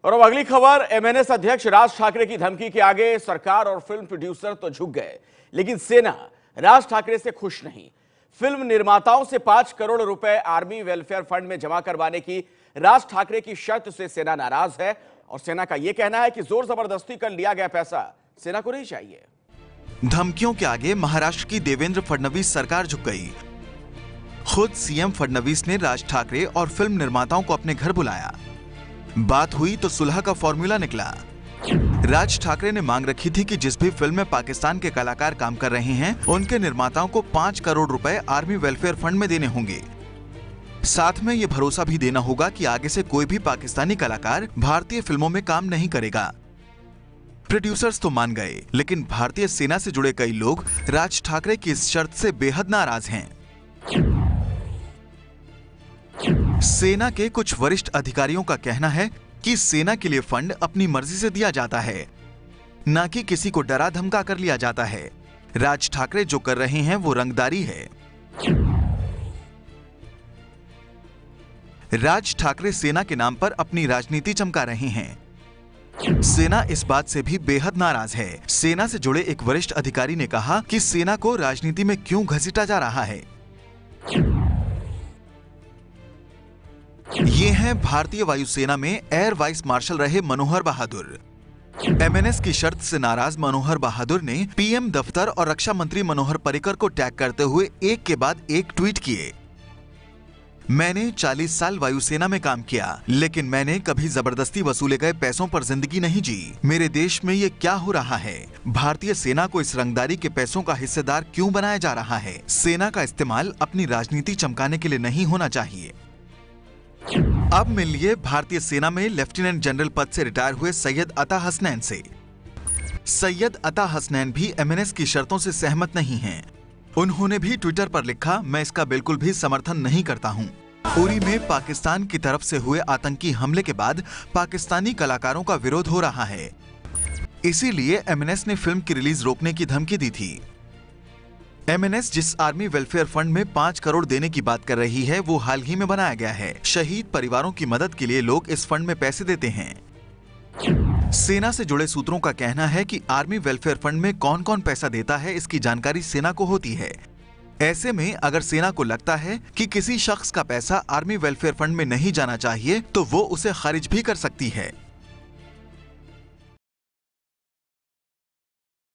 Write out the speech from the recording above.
और अब अगली खबर, एमएनएस अध्यक्ष राज ठाकरे की धमकी के आगे सरकार और फिल्म प्रोड्यूसर तो झुक गए, लेकिन सेना राज ठाकरे से खुश नहीं। फिल्म निर्माताओं से 5 करोड़ रुपए आर्मी वेलफेयर फंड में जमा करवाने की राज ठाकरे की शर्त से सेना नाराज है और सेना का यह कहना है कि जोर जबरदस्ती कर लिया गया पैसा सेना को नहीं चाहिए। धमकियों के आगे महाराष्ट्र की देवेंद्र फडणवीस सरकार झुक गई। खुद सीएम फडणवीस ने राज ठाकरे और फिल्म निर्माताओं को अपने घर बुलाया। बात हुई तो सुलह का फॉर्मूला निकला। राज ठाकरे ने मांग रखी थी कि जिस भी फिल्म में पाकिस्तान के कलाकार काम कर रहे हैं उनके निर्माताओं को 5 करोड़ रुपए आर्मी वेलफेयर फंड में देने होंगे। साथ में यह भरोसा भी देना होगा कि आगे से कोई भी पाकिस्तानी कलाकार भारतीय फिल्मों में काम नहीं करेगा। प्रोड्यूसर्स तो मान गए, लेकिन भारतीय सेना से जुड़े कई लोग राज ठाकरे की इस शर्त से बेहद नाराज हैं। सेना के कुछ वरिष्ठ अधिकारियों का कहना है कि सेना के लिए फंड अपनी मर्जी से दिया जाता है, न कि किसी को डरा धमका कर लिया जाता है। राज ठाकरे जो कर रहे हैं वो रंगदारी है। राज ठाकरे सेना के नाम पर अपनी राजनीति चमका रहे हैं। सेना इस बात से भी बेहद नाराज है। सेना से जुड़े एक वरिष्ठ अधिकारी ने कहा कि सेना को राजनीति में क्यों घसीटा जा रहा है। ये हैं भारतीय वायुसेना में एयर वाइस मार्शल रहे मनोहर बहादुर। एमएनएस की शर्त से नाराज मनोहर बहादुर ने पीएम दफ्तर और रक्षा मंत्री मनोहर पर्रिकर को टैग करते हुए एक के बाद एक ट्वीट किए। मैंने 40 साल वायुसेना में काम किया, लेकिन मैंने कभी जबरदस्ती वसूले गए पैसों पर जिंदगी नहीं जी। मेरे देश में ये क्या हो रहा है? भारतीय सेना को इस रंगदारी के पैसों का हिस्सेदार क्यों बनाया जा रहा है? सेना का इस्तेमाल अपनी राजनीति चमकाने के लिए नहीं होना चाहिए। अब मिलिए भारतीय सेना में लेफ्टिनेंट जनरल पद से रिटायर हुए सैयद अता हसनैन से। सैयद अता हसनैन भी एमएनएस की शर्तों से सहमत नहीं हैं। उन्होंने भी ट्विटर पर लिखा, मैं इसका बिल्कुल भी समर्थन नहीं करता हूं। उरी में पाकिस्तान की तरफ से हुए आतंकी हमले के बाद पाकिस्तानी कलाकारों का विरोध हो रहा है, इसीलिए एमएनएस ने फिल्म की रिलीज रोकने की धमकी दी थी। एमएनएस जिस आर्मी वेलफेयर फंड में 5 करोड़ देने की बात कर रही है वो हाल ही में बनाया गया है। शहीद परिवारों की मदद के लिए लोग इस फंड में पैसे देते हैं। सेना से जुड़े सूत्रों का कहना है कि आर्मी वेलफेयर फंड में कौन कौन पैसा देता है इसकी जानकारी सेना को होती है। ऐसे में अगर सेना को लगता है कि किसी शख्स का पैसा आर्मी वेलफेयर फंड में नहीं जाना चाहिए तो वो उसे खारिज भी कर सकती है।